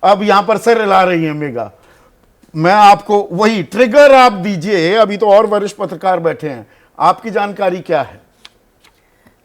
अब यहां पर सर हिला रही है मेगा। मैं आपको वही ट्रिगर आप दीजिए, अभी तो और वरिष्ठ पत्रकार बैठे हैं, आपकी जानकारी क्या है?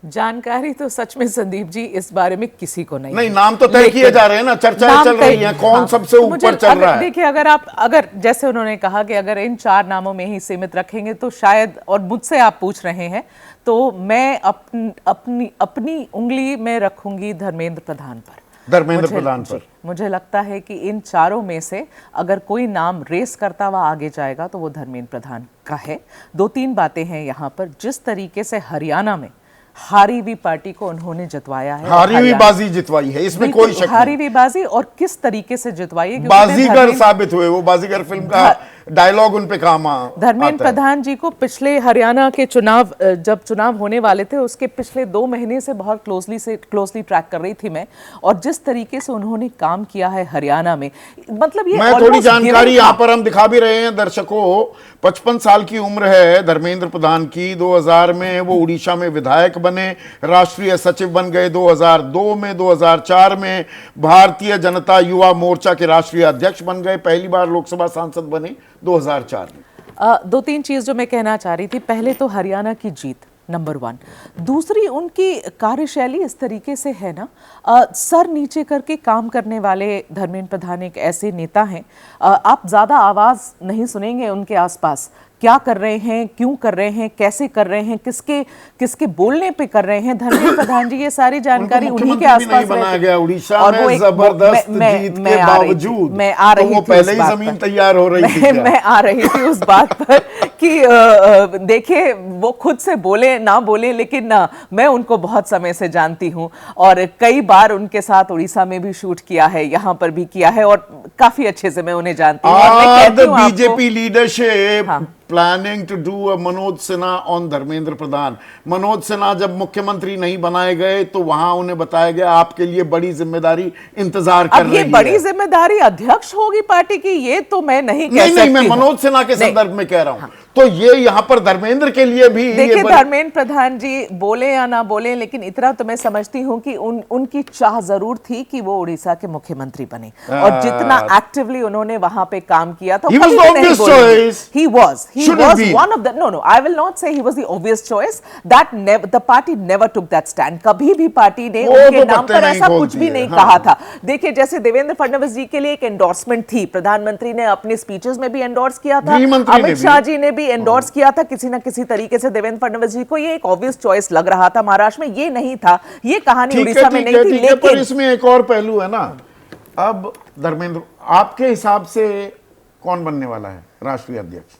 जानकारी तो सच में संदीप जी इस बारे में किसी को नहीं नाम तो तय किए जा रहे हैं ना, चर्चाएं चल रही हैं, कौन सबसे ऊपर चल रहा है। देखिए, अगर जैसे उन्होंने कहा कि अगर इन 4 नामों में ही सीमित रखेंगे तो शायद, और मुझसे आप पूछ रहे हैं, तो मैं अपनी उंगली में रखूंगी धर्मेंद्र प्रधान पर। मुझे लगता है कि इन 4 में से अगर कोई नाम रेस करता हुआ आगे जाएगा तो वो धर्मेंद्र प्रधान का है। 2-3 बातें हैं यहाँ पर। जिस तरीके से हरियाणा में हारी हुई पार्टी को उन्होंने जितवाया है, हारी हुई बाजी जितवाई है, इसमें कोई शक नहीं। हारी हुई बाजी, और किस तरीके से जितवाई है, बाजीगर साबित हुए। वो बाजीगर फिल्म का डायलॉग उन पे काम धर्मेंद्र प्रधान जी को पिछले हरियाणा के चुनाव, जब चुनाव होने वाले थे उसके पिछले 2 महीने से बहुत क्लोजली ट्रैक कर रही थी मैं, और जिस तरीके से उन्होंने काम किया है हरियाणा में, मतलब ये मैं थोड़ी जानकारी यहाँ पर हम दिखा भी रहे हैं दर्शकों। 55 साल की उम्र है धर्मेंद्र प्रधान की। 2000 में वो उड़ीसा में विधायक बने, राष्ट्रीय सचिव बन गए 2002 में, 2004 में भारतीय जनता युवा मोर्चा के राष्ट्रीय अध्यक्ष बन गए, पहली बार लोकसभा सांसद बने 2004 में। 2-3 चीज जो मैं कहना चाह रही थी, पहले तो हरियाणा की जीत नंबर 1, दूसरी उनकी कार्यशैली इस तरीके से है ना, सर नीचे करके काम करने वाले धर्मेंद्र प्रधान एक ऐसे नेता हैं, आप ज्यादा आवाज नहीं सुनेंगे उनके आसपास, क्या कर रहे हैं, क्यों कर रहे हैं, कैसे कर रहे हैं, किसके बोलने पे कर रहे हैं। धर्मेंद्र प्रधान जी ये सारी जानकारी उन्हीं के आसपास बनाया गया। उड़ीसा में जबरदस्त जीत के बावजूद मैं आ रही थी, पहले ही जमीन तैयार हो रही थी। मैं आ रही थी उस बात पर कि देखिए वो खुद से बोले ना बोले, लेकिन मैं उनको बहुत समय से जानती हूँ और कई बार उनके साथ उड़ीसा में भी शूट किया है, यहाँ पर भी किया है, और काफी अच्छे से मैं उन्हें जानती हूँ। BJP leadership planning to do a Manoj Sinha on Dharmendra Pradhan. Manoj Sinha जब मुख्यमंत्री नहीं बनाए गए तो वहां उन्हें बताया गया आपके लिए बड़ी जिम्मेदारी इंतजार कर रही है। ये बड़ी जिम्मेदारी अध्यक्ष होगी पार्टी की, ये तो मैं नहीं कह सकती। नहीं, मैं मनोज सिन्हा के संदर्भ में कह रहा हूं। तो ये यहां पर धर्मेंद्र के लिए भी देखिए, धर्मेंद्र प्रधान जी बोले या ना बोले, लेकिन इतना तो मैं समझती हूं कि उनकी चाह जरूर थी कि वो उड़ीसा के मुख्यमंत्री बने, और जितना एक्टिवली उन्होंने वहां पे काम किया था, he was the obvious choice. He was one of the, no, I will not say he was the obvious choice. That never, the party never took that stand. कभी भी पार्टी ने उनके नाम पर ऐसा कुछ भी नहीं कहा था। देखिए, जैसे देवेंद्र फडणवीस जी के लिए एक एंडोर्समेंट थी, प्रधानमंत्री ने अपने स्पीचेस में भी एंडोर्स किया था, अमित शाह जी ने भी एंडोर्स किया था किसी ना किसी तरीके से देवेंद्र फडणवीस जी को। ये एक ऑब्वियस चॉइस लग रहा था। महाराष्ट्र में ये नहीं था, ये कहानी उड़ीसा में नहीं थी। लेकिन इसमें एक और पहलू है ना। अब धर्मेंद्र, आपके हिसाब से कौन बनने वाला है राष्ट्रीय अध्यक्ष?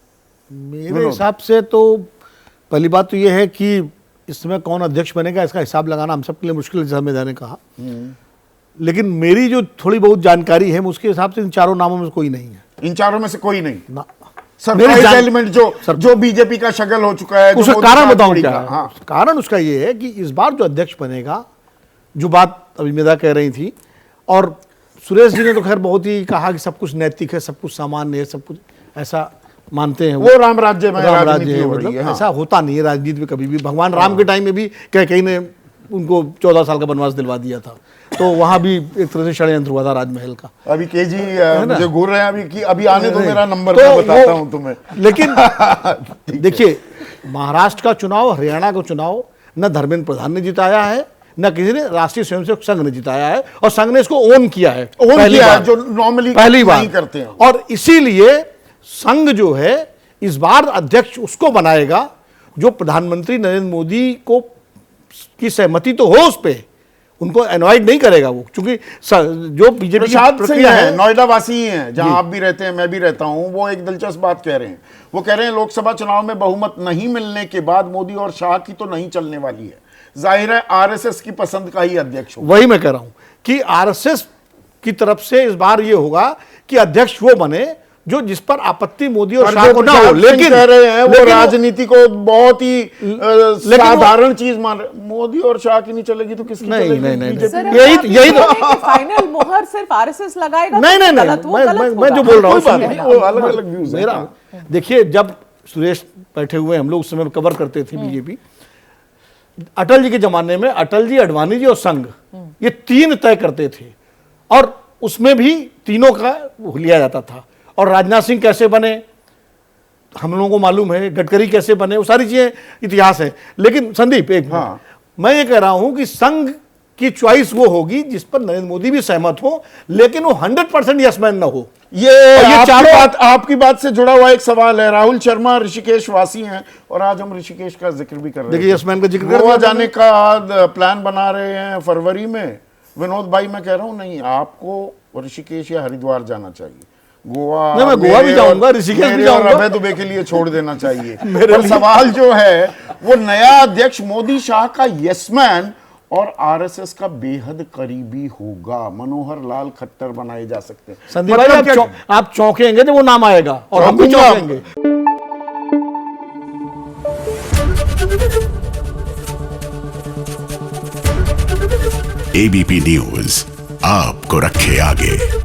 मेरे हिसाब से तो पहली बात तो यह है कि इस समय कौन अध्यक्ष बनेगा इसका हिसाब लगाना हम सबके लिए मुश्किल है, जैसा मैंने कहा। लेकिन मेरी जो थोड़ी बहुत जानकारी है उसके हिसाब से इन 4 नामों में से कोई नहीं है। इन 4 में से कोई नहीं ना। सरप्राइज एलिमेंट जो बीजेपी का शगल हो चुका है, उसका कारण बताऊं क्या? हाँ, कारण उसका ये है कि इस बार जो अध्यक्ष बनेगा, जो बात अभी मेधा कह रही थी, और सुरेश जी ने तो खैर बहुत ही कहा कि सब कुछ नैतिक है, सब कुछ सामान्य है, सब कुछ ऐसा मानते हैं वो राम राज्य में राजनीति है, मतलब ऐसा होता नहीं है राजनीति में कभी भी। भगवान राम के टाइम में भी कहीं ने उनको 14 साल का वनवास दिलवा दिया था, तो वहां भी एक तरह से षड्यंत्र हुआ था राजमहल का। अभी केजी मुझे घूर रहे हैं अभी कि अभी आने दो मेरा नंबर, तो बताता हूं तुम्हें। लेकिन देखिए, महाराष्ट्र का चुनाव, हरियाणा का चुनाव न धर्मेंद्र प्रधान ने जिताया है, न किसी ने राष्ट्रीय स्वयंसेवक संघ ने जिताया है, और संघ ने इसको ओन किया है, पहली बार, जो नॉर्मली पहली बार नहीं करते हैं। और इसीलिए संघ जो है इस बार अध्यक्ष उसको बनाएगा जो प्रधानमंत्री नरेंद्र मोदी को की सहमति तो हो उस पे, उनको अवॉइड नहीं करेगा वो, क्योंकि जो बीजेपी प्रसाद सिंह है, नोएडा वासी ही हैं, जहां आप भी रहते हैं, मैं भी रहता हूं। वो एक दिलचस्प बात कह रहे हैं। वो कह रहे हैं लोकसभा चुनाव में बहुमत नहीं मिलने के बाद मोदी और शाह की तो नहीं चलने वाली है, जाहिर है आरएसएस की पसंद का ही अध्यक्ष होगा। वही मैं कह रहा हूं कि आरएसएस की तरफ से इस बार ये होगा कि अध्यक्ष वो बने जो जिस पर आपत्ति मोदी और शाह को ना हो। लेकिन कह रहे हैं वो राजनीति को बहुत ही साधारण चीज मान रहे। मोदी और शाह की नहीं चलेगी तो किसकी चलेगी? नहीं, यही तो फाइनल मुहर सिर्फ आरएसएस लगाएगा। नहीं, मैं जो बोल रहा हूँ अलग अलग व्यूज मेरा। देखिए, जब सुरेश बैठे हुए हम लोग उस समय कवर करते थे बीजेपी, अटल जी के जमाने में अटल जी, अडवाणी जी और संघ, ये 3 तय करते थे, और उसमें भी तीनों का वो लिया जाता था। और राजनाथ सिंह कैसे बने हम लोगों को मालूम है, गडकरी कैसे बने, वो सारी चीजें इतिहास है। लेकिन संदीप एक हाँ। मैं ये कह रहा हूं कि संघ की चॉइस वो होगी जिस पर नरेंद्र मोदी भी सहमत हो, लेकिन वो 100% यस मैन ना हो। ये आपकी बात से जुड़ा हुआ एक सवाल है। राहुल शर्मा ऋषिकेश वासी हैं और आज हम ऋषिकेश का जिक्र भी कर रहे हैं। देखिए यस मैन का जिक्र कर गोवा दिया जाने का प्लान बना रहे हैं फरवरी में। विनोद भाई मैं कह रहा हूं नहीं, आपको ऋषिकेश या हरिद्वार जाना चाहिए। गोवा नहीं, मैं गोवा भी जाऊंगा, ऋषिकेश भी जाऊंगा। अभय दुबे के लिए छोड़ देना चाहिए। पर सवाल जो है वो नया अध्यक्ष मोदी शाह का यसमैन और आरएसएस का बेहद करीबी होगा। मनोहर लाल खट्टर बनाए जा सकते हैं। संदीप भाई आप चौंकेंगे जब वो नाम आएगा और हम भी चौंकेंगे। एबीपी न्यूज आपको रखे आगे।